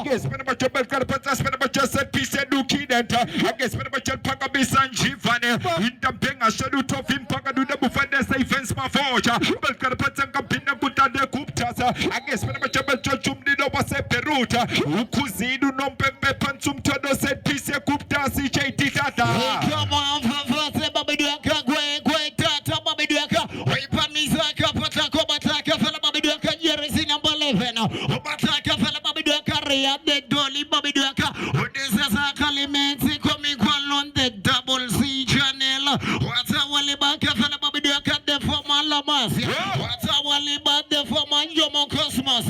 guess when I'm a jump carpata when I'm a just a piece of dukidenta I guess when I'm a jump pagabi sanjivane in the benga shadow of him pagadu the bufanda safe ma forja bel carpata campina puta de kuptasa I guess when I'm a jump chum di no se peruta ukuzidu no pepe pansum todo set piece of kuptasi jt tata come on fafase babiduaka gwe tata babiduaka ipamizaka patako bataka fela babiduaka jersey number 11 bataka fela babiduaka ria de doli babiduaka odesasa kalimenti coming on the double C channel wata wale baka fela babiduaka de former Lamasia wata wale ba de former Jomo Cosmos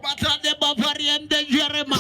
bata de Bavarian de Jereman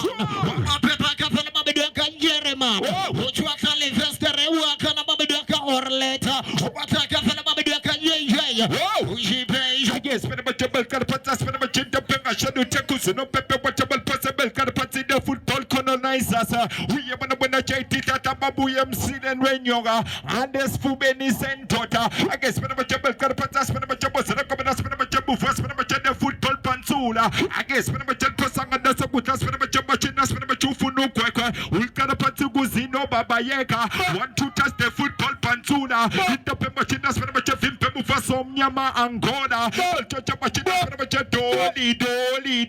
baka fela babiduaka Jereman uchwaka livestere wakana babiduaka Orleta bataka fela babiduaka yeye ujipe yes when I'm a jump carpata when I'm a jump benga shadow tekus no pepe watchable possible carpata the football colonizers we are when a jt tata babu MC and Renyoga and this Fubeni Sentota I guess when I'm a jump carpata when I'm a jump when I'm a jump first when I'm a jump football pansula I guess when I'm a jump sanga dasa butas when I'm a jump chinas when I'm a chufu no kwekwe we carpata guzino baba yeka want to touch the football pansula hit the pema chinas when I'm a jump pemu fasom nyama angola chacha chinas when I'm a jump doli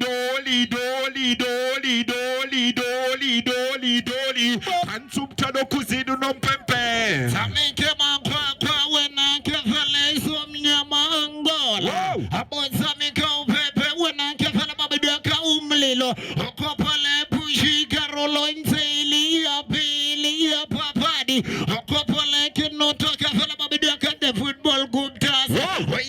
pansum tano kuzidu no pempe Samike mankwa wena kefele somnyama angola Abo samike upepe wena kefele babiduaka umlilo Okopale pushi karolo inseli ya pili ya papadi